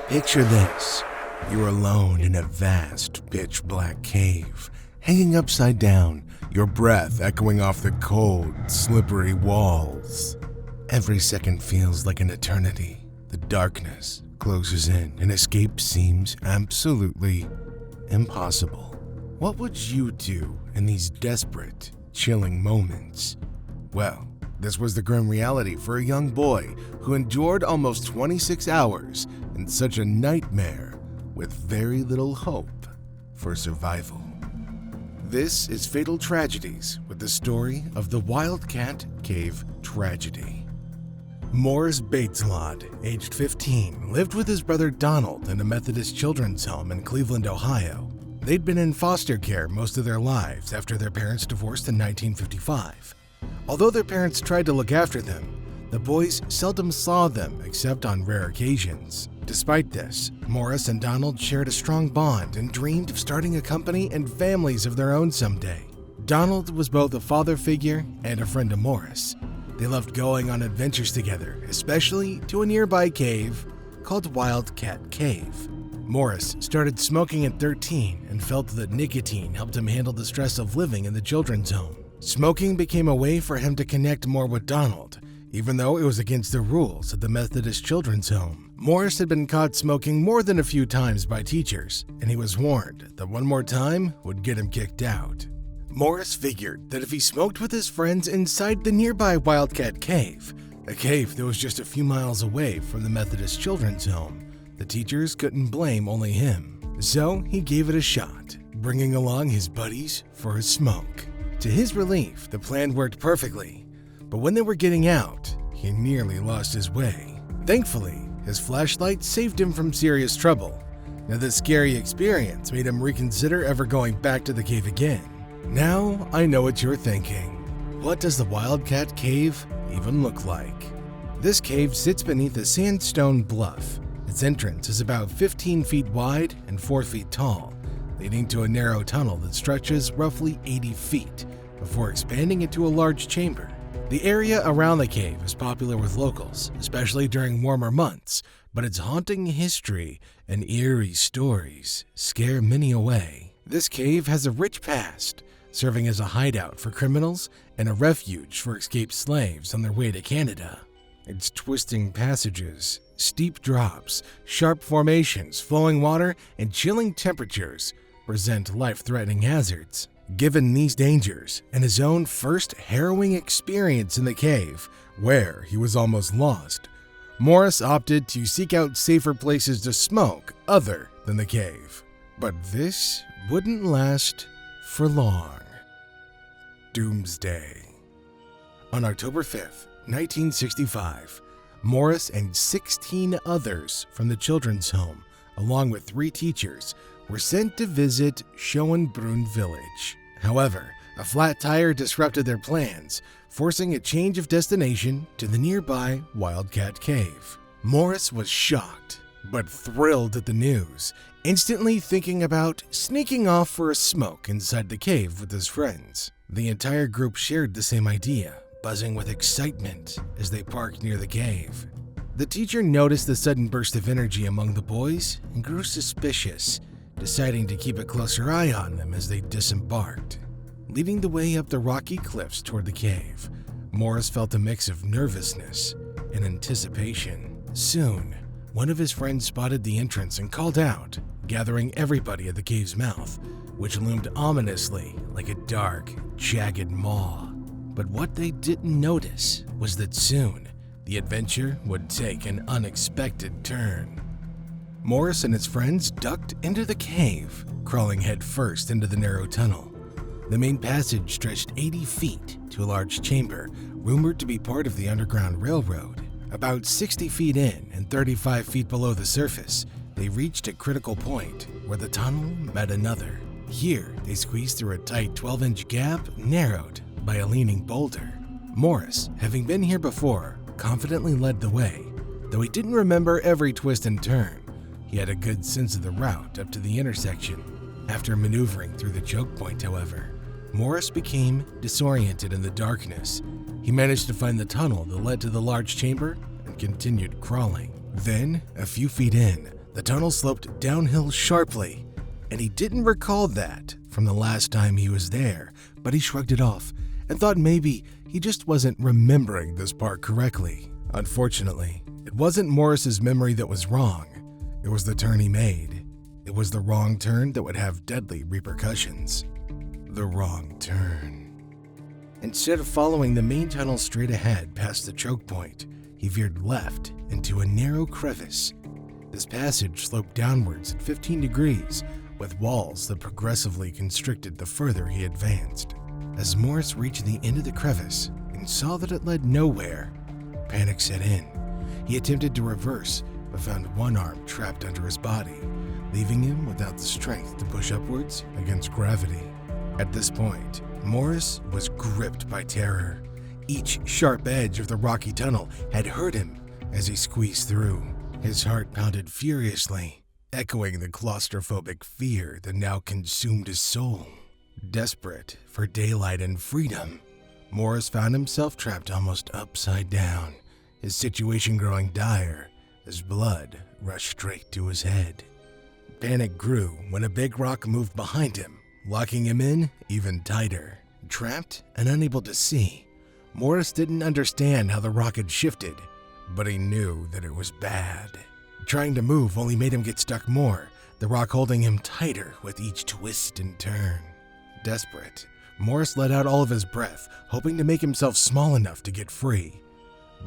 Picture this. You're alone in a vast, pitch-black cave, hanging upside down, your breath echoing off the cold, slippery walls. Every second feels like an eternity. The darkness closes in and escape seems absolutely impossible. What would you do in these desperate, chilling moments? Well, this was the grim reality for a young boy who endured almost 26 hours in such a nightmare with very little hope for survival. This is Fatal Tragedies with the story of the Wildcat Cave tragedy. Morris Baetzold, aged 15, lived with his brother Donald in a Methodist children's home in Cleveland, Ohio. They'd been in foster care most of their lives after their parents divorced in 1955. Although their parents tried to look after them, the boys seldom saw them except on rare occasions. Despite this, Morris and Donald shared a strong bond and dreamed of starting a company and families of their own someday. Donald was both a father figure and a friend to Morris. They loved going on adventures together, especially to a nearby cave called Wildcat Cave. Morris started smoking at 13 and felt that nicotine helped him handle the stress of living in the children's home. Smoking became a way for him to connect more with Donald, even though it was against the rules at the Methodist children's home. Morris had been caught smoking more than a few times by teachers, and he was warned that one more time would get him kicked out. Morris figured that if he smoked with his friends inside the nearby Wildcat Cave, a cave that was just a few miles away from the Methodist children's home, the teachers couldn't blame only him. So he gave it a shot, bringing along his buddies for a smoke. To his relief, the plan worked perfectly, but when they were getting out, he nearly lost his way. Thankfully, his flashlight saved him from serious trouble. Now, this scary experience made him reconsider ever going back to the cave again. Now, I know what you're thinking. What does the Wildcat Cave even look like? This cave sits beneath a sandstone bluff. Its entrance is about 15 feet wide and 4 feet tall, leading to a narrow tunnel that stretches roughly 80 feet before expanding into a large chamber. The area around the cave is popular with locals, especially during warmer months, but its haunting history and eerie stories scare many away. This cave has a rich past, serving as a hideout for criminals and a refuge for escaped slaves on their way to Canada. Its twisting passages, steep drops, sharp formations, flowing water, and chilling temperatures present life-threatening hazards. Given these dangers and his own first harrowing experience in the cave, where he was almost lost, Morris opted to seek out safer places to smoke other than the cave. But this wouldn't last for long. Doomsday. On October 5th, 1965, Morris and 16 others from the children's home, along with 3 teachers, were sent to visit Schönbrunn village. However, a flat tire disrupted their plans, forcing a change of destination to the nearby Wildcat Cave. Morris was shocked, but thrilled at the news, instantly thinking about sneaking off for a smoke inside the cave with his friends. The entire group shared the same idea, buzzing with excitement as they parked near the cave. The teacher noticed the sudden burst of energy among the boys and grew suspicious, deciding to keep a closer eye on them as they disembarked. Leading the way up the rocky cliffs toward the cave, Morris felt a mix of nervousness and anticipation. Soon, one of his friends spotted the entrance and called out, gathering everybody at the cave's mouth, which loomed ominously like a dark, jagged maw. But what they didn't notice was that soon, the adventure would take an unexpected turn. Morris and his friends ducked into the cave, crawling headfirst into the narrow tunnel. The main passage stretched 80 feet to a large chamber, rumored to be part of the Underground Railroad. About 60 feet in and 35 feet below the surface, they reached a critical point where the tunnel met another. Here, they squeezed through a tight 12-inch gap narrowed by a leaning boulder. Morris, having been here before, confidently led the way. Though he didn't remember every twist and turn, he had a good sense of the route up to the intersection. After maneuvering through the choke point, however, Morris became disoriented in the darkness. He managed to find the tunnel that led to the large chamber and continued crawling. Then, a few feet in, The tunnel sloped downhill sharply, and he didn't recall that from the last time he was there, but he shrugged it off and thought maybe he just wasn't remembering this part correctly. Unfortunately, it wasn't Morris's memory that was wrong. It was the turn he made. It was the wrong turn that would have deadly repercussions. The wrong turn. Instead of following the main tunnel straight ahead past the choke point, he veered left into a narrow crevice. This passage sloped downwards at 15 degrees, with walls that progressively constricted the further he advanced. As Morris reached the end of the crevice and saw that it led nowhere, panic set in. He attempted to reverse, but found one arm trapped under his body, leaving him without the strength to push upwards against gravity. At this point, Morris was gripped by terror. Each sharp edge of the rocky tunnel had hurt him as he squeezed through. His heart pounded furiously, echoing the claustrophobic fear that now consumed his soul. Desperate for daylight and freedom, Morris found himself trapped almost upside down, his situation growing dire as blood rushed straight to his head. Panic grew when a big rock moved behind him, locking him in even tighter. Trapped and unable to see, Morris didn't understand how the rock had shifted, but he knew that it was bad. Trying to move only made him get stuck more, the rock holding him tighter with each twist and turn. Desperate, Morris let out all of his breath, hoping to make himself small enough to get free.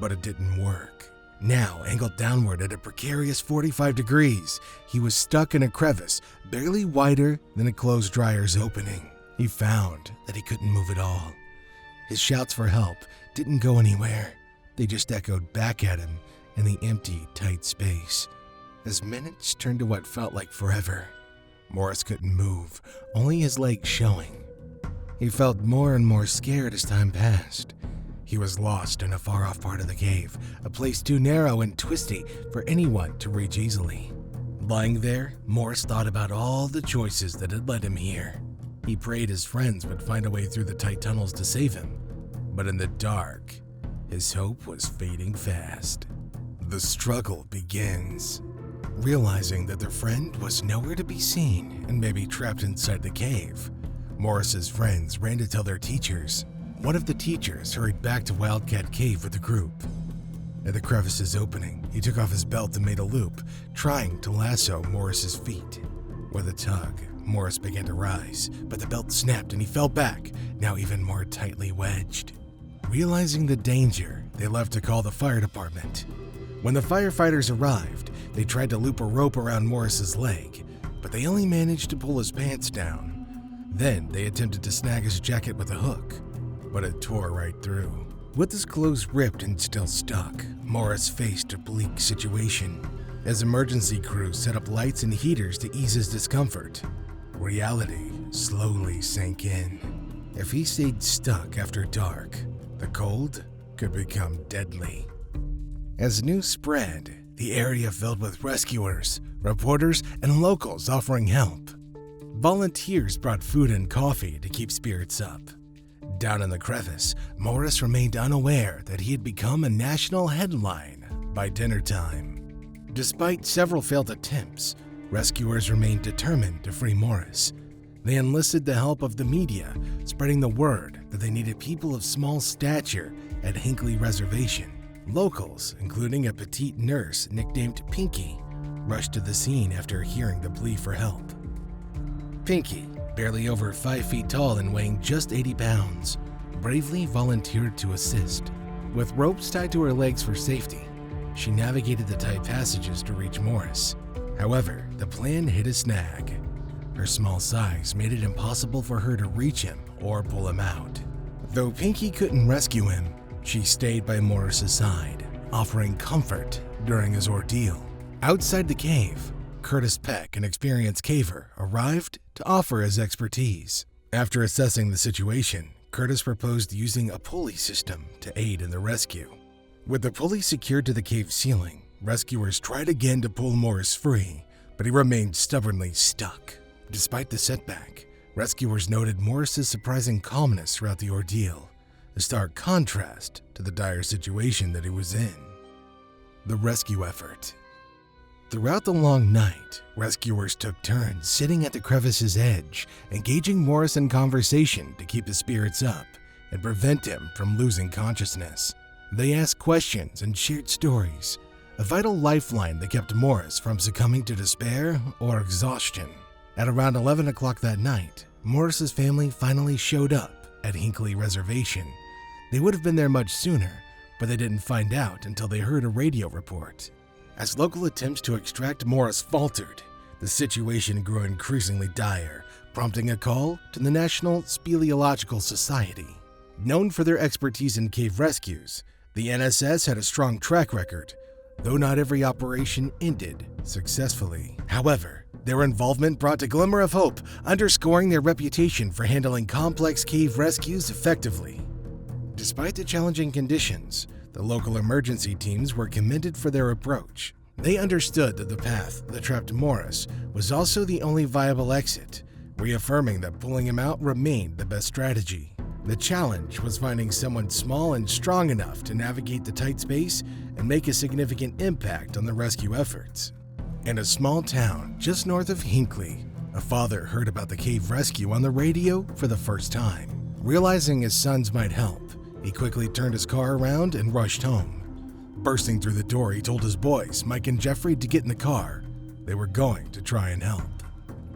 But it didn't work. Now, angled downward at a precarious 45 degrees, he was stuck in a crevice, barely wider than a clothes dryer's opening. He found that he couldn't move at all. His shouts for help didn't go anywhere. They just echoed back at him in the empty, tight space. As minutes turned to what felt like forever, Morris couldn't move, only his legs showing. He felt more and more scared as time passed. He was lost in a far-off part of the cave, a place too narrow and twisty for anyone to reach easily. Lying there, Morris thought about all the choices that had led him here. He prayed his friends would find a way through the tight tunnels to save him, but in the dark, his hope was fading fast. The struggle begins. Realizing that their friend was nowhere to be seen and maybe trapped inside the cave, Morris's friends ran to tell their teachers. One of the teachers hurried back to Wildcat Cave with the group. At the crevice's opening, he took off his belt and made a loop, trying to lasso Morris's feet. With a tug, Morris began to rise, but the belt snapped and he fell back, now even more tightly wedged. Realizing the danger, they left to call the fire department. When the firefighters arrived, they tried to loop a rope around Morris's leg, but they only managed to pull his pants down. Then they attempted to snag his jacket with a hook, but it tore right through. With his clothes ripped and still stuck, Morris faced a bleak situation. As emergency crews set up lights and heaters to ease his discomfort, reality slowly sank in. If he stayed stuck after dark, the cold could become deadly. As news spread, the area filled with rescuers, reporters, and locals offering help. Volunteers brought food and coffee to keep spirits up. Down in the crevice, Morris remained unaware that he had become a national headline by dinner time. Despite several failed attempts, rescuers remained determined to free Morris. They enlisted the help of the media, spreading the word that they needed people of small stature at Hinckley Reservation. Locals, including a petite nurse nicknamed Pinky, rushed to the scene after hearing the plea for help. Pinky, barely over 5 feet tall and weighing just 80 pounds, bravely volunteered to assist. With ropes tied to her legs for safety, she navigated the tight passages to reach Morris. However, the plan hit a snag. Her small size made it impossible for her to reach him or pull him out. Though Pinky couldn't rescue him, she stayed by Morris's side, offering comfort during his ordeal. Outside the cave, Curtis Peck, an experienced caver, arrived to offer his expertise. After assessing the situation, Curtis proposed using a pulley system to aid in the rescue. With the pulley secured to the cave ceiling, rescuers tried again to pull Morris free, but he remained stubbornly stuck. Despite the setback, rescuers noted Morris's surprising calmness throughout the ordeal, a stark contrast to the dire situation that he was in. The rescue effort. Throughout the long night, rescuers took turns sitting at the crevice's edge, engaging Morris in conversation to keep his spirits up and prevent him from losing consciousness. They asked questions and shared stories, a vital lifeline that kept Morris from succumbing to despair or exhaustion. At around 11 o'clock that night, Morris's family finally showed up at Hinckley Reservation. They would have been there much sooner, but they didn't find out until they heard a radio report. As local attempts to extract Morris faltered, the situation grew increasingly dire, prompting a call to the National Speleological Society. Known for their expertise in cave rescues, the NSS had a strong track record, though not every operation ended successfully. However, their involvement brought a glimmer of hope, underscoring their reputation for handling complex cave rescues effectively. Despite the challenging conditions, the local emergency teams were commended for their approach. They understood that the path that trapped Morris was also the only viable exit, reaffirming that pulling him out remained the best strategy. The challenge was finding someone small and strong enough to navigate the tight space and make a significant impact on the rescue efforts. In a small town just north of Hinckley, a father heard about the cave rescue on the radio for the first time. Realizing his sons might help, he quickly turned his car around and rushed home. Bursting through the door, he told his boys, Mike and Jeffrey, to get in the car. They were going to try and help.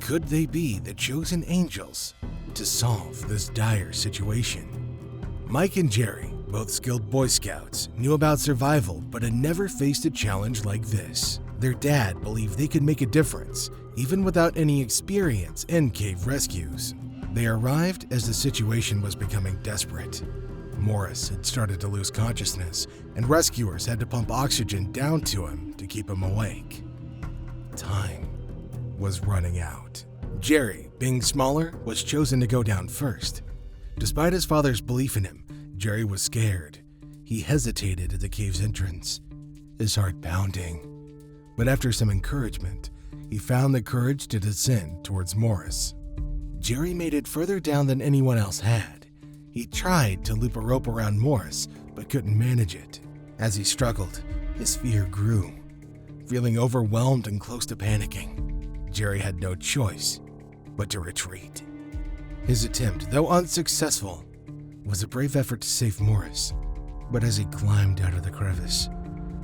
Could they be the chosen angels to solve this dire situation? Mike and Jerry, both skilled Boy Scouts, knew about survival but had never faced a challenge like this. Their dad believed they could make a difference, even without any experience in cave rescues. They arrived as the situation was becoming desperate. Morris had started to lose consciousness, and rescuers had to pump oxygen down to him to keep him awake. Time was running out. Jerry, being smaller, was chosen to go down first. Despite his father's belief in him, Jerry was scared. He hesitated at the cave's entrance, his heart pounding. But after some encouragement, he found the courage to descend towards Morris. Jerry made it further down than anyone else had. He tried to loop a rope around Morris, but couldn't manage it. As he struggled, his fear grew. Feeling overwhelmed and close to panicking, Jerry had no choice but to retreat. His attempt, though unsuccessful, was a brave effort to save Morris. But as he climbed out of the crevice,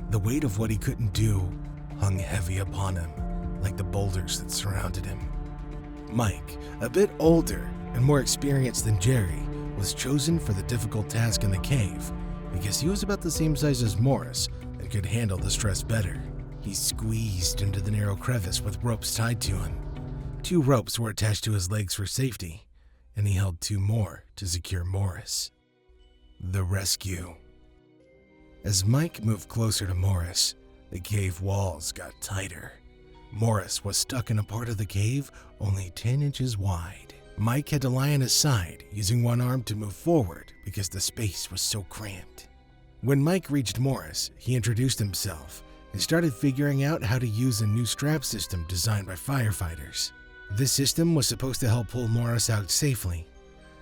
the weight of what he couldn't do hung heavy upon him, like the boulders that surrounded him. Mike, a bit older and more experienced than Jerry, was chosen for the difficult task in the cave because he was about the same size as Morris and could handle the stress better. He squeezed into the narrow crevice with ropes tied to him. 2 ropes were attached to his legs for safety, and he held 2 more to secure Morris. The rescue. As Mike moved closer to Morris, the cave walls got tighter. Morris was stuck in a part of the cave only 10 inches wide. Mike had to lie on his side, using one arm to move forward because the space was so cramped. When Mike reached Morris, he introduced himself and started figuring out how to use a new strap system designed by firefighters. This system was supposed to help pull Morris out safely.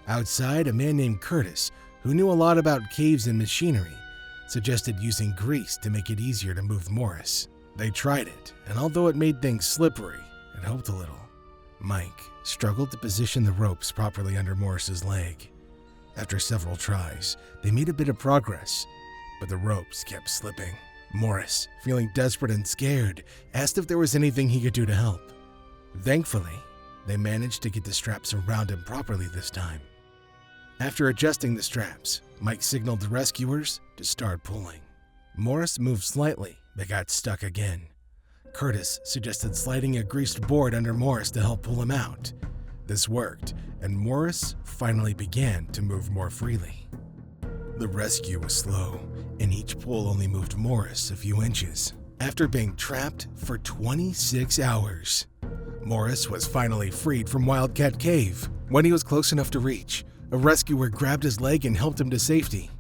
Outside, a man named Curtis, who knew a lot about caves and machinery, suggested using grease to make it easier to move Morris. They tried it, and although it made things slippery, it helped a little. Mike struggled to position the ropes properly under Morris's leg. After several tries, they made a bit of progress, but the ropes kept slipping. Morris, feeling desperate and scared, asked if there was anything he could do to help. Thankfully, they managed to get the straps around him properly this time. After adjusting the straps, Mike signaled the rescuers to start pulling. Morris moved slightly, but got stuck again. Curtis suggested sliding a greased board under Morris to help pull him out. This worked, and Morris finally began to move more freely. The rescue was slow, and each pull only moved Morris a few inches. After being trapped for 26 hours, Morris was finally freed from Wildcat Cave. When he was close enough to reach, a rescuer grabbed his leg and helped him to safety.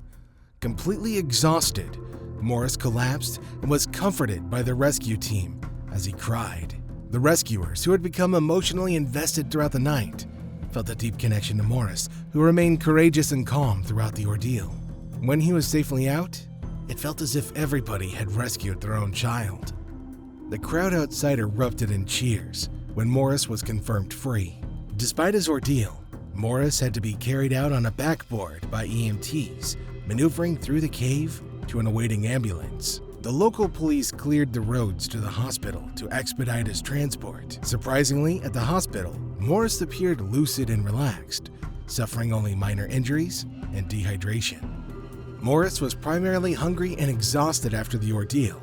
Completely exhausted, Morris collapsed and was comforted by the rescue team as he cried. The rescuers, who had become emotionally invested throughout the night, felt a deep connection to Morris, who remained courageous and calm throughout the ordeal. When he was safely out, it felt as if everybody had rescued their own child. The crowd outside erupted in cheers when Morris was confirmed free. Despite his ordeal, Morris had to be carried out on a backboard by EMTs, maneuvering through the cave to an awaiting ambulance. The local police cleared the roads to the hospital to expedite his transport. Surprisingly, at the hospital, Morris appeared lucid and relaxed, suffering only minor injuries and dehydration. Morris was primarily hungry and exhausted after the ordeal.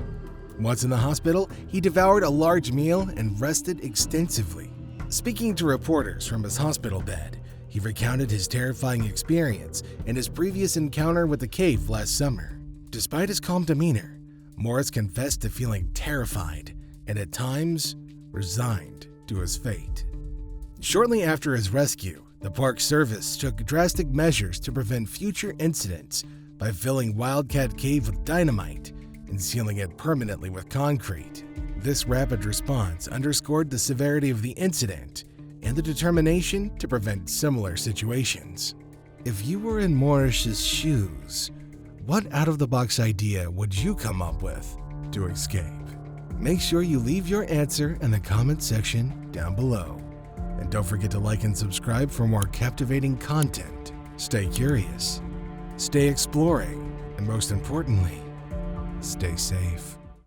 Once in the hospital, he devoured a large meal and rested extensively. Speaking to reporters from his hospital bed, he recounted his terrifying experience and his previous encounter with the cave last summer. Despite his calm demeanor, Morris confessed to feeling terrified and at times resigned to his fate. Shortly after his rescue, the Park Service took drastic measures to prevent future incidents by filling Wildcat Cave with dynamite and sealing it permanently with concrete. This rapid response underscored the severity of the incident and the determination to prevent similar situations. If you were in Morris's shoes, what out-of-the-box idea would you come up with to escape? Make sure you leave your answer in the comment section down below. And don't forget to like and subscribe for more captivating content. Stay curious, stay exploring, and most importantly, stay safe.